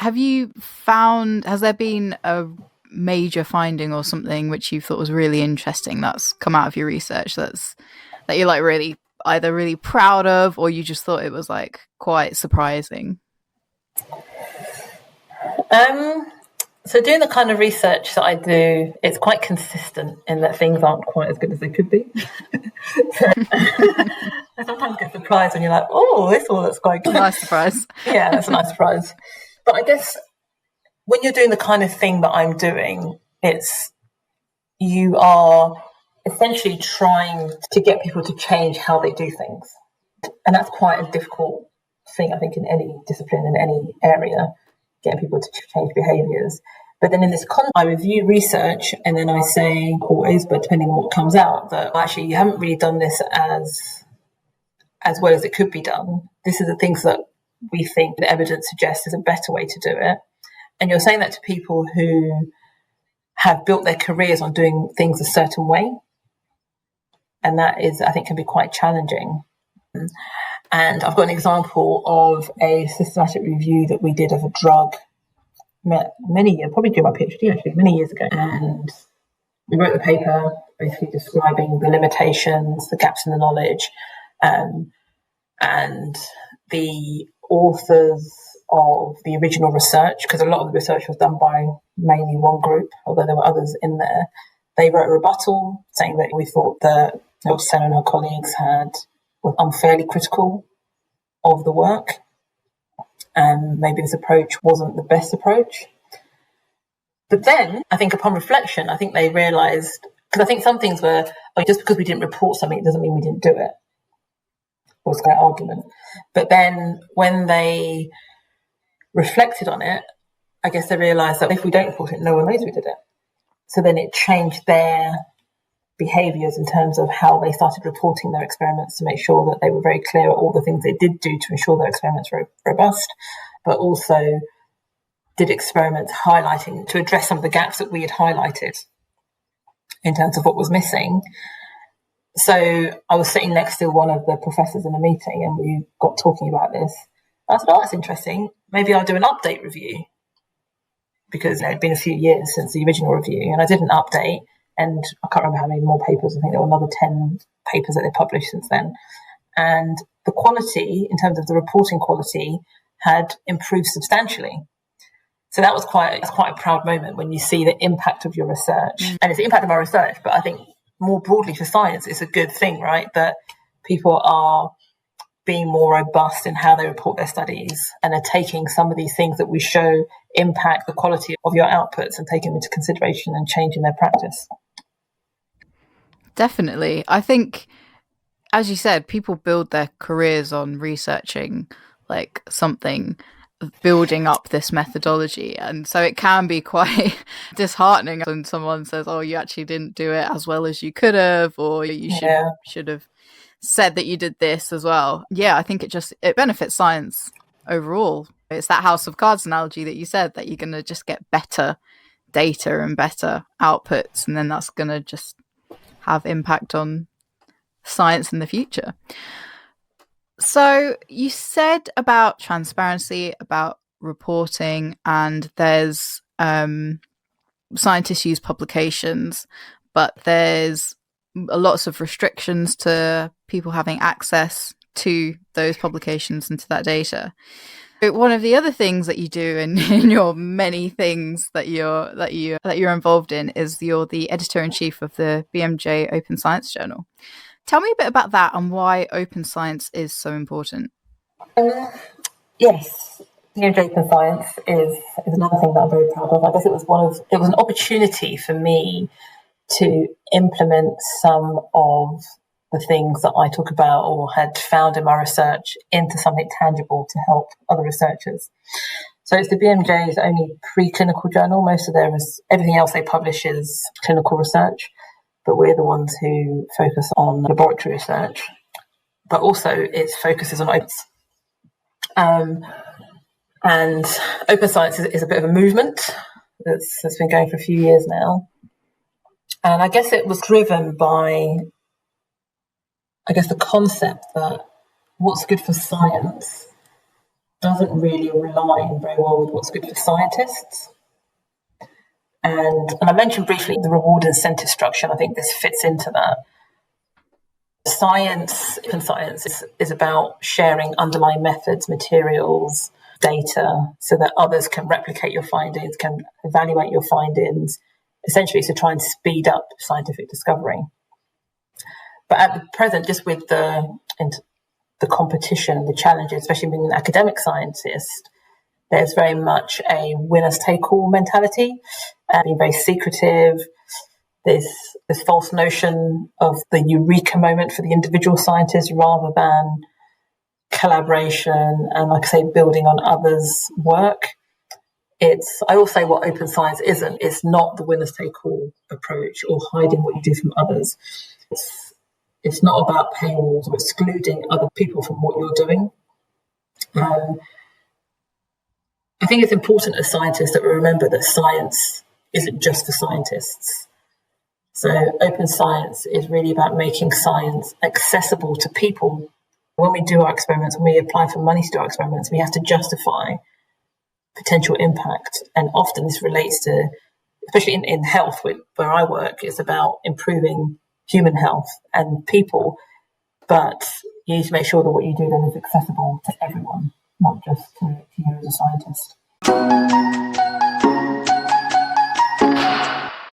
has there been a major finding or something which you thought was really interesting that's come out of your research that you're like really either really proud of, or you just thought it was like quite surprising? So doing the kind of research that I do, it's quite consistent in that things aren't quite as good as they could be. I sometimes get surprised when you're like, oh, this all looks quite good. Nice surprise. Yeah, that's a nice surprise. But I guess when you're doing the kind of thing that I'm doing, you are essentially trying to get people to change how they do things. And that's quite a difficult thing, I think, in any discipline, in any area, getting people to change behaviours. But then in this context, I review research and then I say, always, but depending on what comes out, that actually you haven't really done this as well as it could be done. This is the things that we think the evidence suggests is a better way to do it. And you're saying that to people who have built their careers on doing things a certain way. And that is, I think, can be quite challenging. And I've got an example of a systematic review that we did of a drug many years, probably during my PhD actually, many years ago. And we wrote the paper basically describing the limitations, the gaps in the knowledge, and the authors of the original research, because a lot of the research was done by mainly one group, although there were others in there. They wrote a rebuttal saying that we thought that Emily Sena and her colleagues were unfairly critical of the work, and maybe this approach wasn't the best approach. But then, I think upon reflection, I think they realised, because I think some things were, just because we didn't report something, it doesn't mean we didn't do it, was their argument. But then when they reflected on it, I guess they realised that if we don't report it, no one knows we did it. So then it changed their behaviours in terms of how they started reporting their experiments to make sure that they were very clear at all the things they did do to ensure their experiments were robust, but also did experiments highlighting to address some of the gaps that we had highlighted in terms of what was missing. So I was sitting next to one of the professors in a meeting and we got talking about this. I said, that's interesting. Maybe I'll do an update review, because it had been a few years since the original review, and I did an update, and I can't remember how many more papers. I think there were another 10 papers that they published since then. And the quality, in terms of the reporting quality, had improved substantially. So that was quite a proud moment when you see the impact of your research. And it's the impact of my research, but I think more broadly for science, it's a good thing, right? That people are being more robust in how they report their studies and are taking some of these things that we show impact the quality of your outputs and taking them into consideration and changing their practice. Definitely. I think, as you said, people build their careers on researching like something, building up this methodology. And so it can be quite disheartening when someone says, oh, you actually didn't do it as well as you could have, or you should have said that you did this as well. Yeah, I think it benefits science overall. It's that house of cards analogy that you said, that you're going to just get better data and better outputs, and then that's going to just have impact on science in the future. So you said about transparency, about reporting, and there's scientists use publications, but there's lots of restrictions to people having access to those publications and to that data. But one of the other things that you do in your many things that you're involved in is you're the editor-in-chief of the BMJ Open Science journal. Tell me a bit about that and why open science is so important. Yes, BMJ Open Science is another thing that I'm very proud of. I guess it was an opportunity for me to implement some of the things that I talk about or had found in my research into something tangible to help other researchers. So it's the BMJ's only preclinical journal. Most of everything else they publish is clinical research, but we're the ones who focus on laboratory research. But also its focus is on open. And open science is a bit of a movement that's been going for a few years now. And I guess it was driven by, the concept that what's good for science doesn't really align very well with what's good for scientists. And I mentioned briefly the reward incentive structure, and I think this fits into that. Science, open science, is about sharing underlying methods, materials, data, so that others can replicate your findings, can evaluate your findings, essentially to try and speed up scientific discovery. But at the present, just with the competition, the challenges, especially being an academic scientist, there's very much a winners-take-all mentality, being very secretive. There's this false notion of the eureka moment for the individual scientist rather than collaboration and, like I say, building on others' work. I will say what open science isn't. It's not the winners-take-all approach or hiding what you do from others. It's not about paywalls or excluding other people from what you're doing. I think it's important as scientists that we remember that science isn't just for scientists. So open science is really about making science accessible to people. When we do our experiments, when we apply for money to do our experiments, we have to justify potential impact. And often this relates to, especially in health, where I work, it's about improving human health and people. But you need to make sure that what you do then is accessible to everyone, not just to you as a scientist.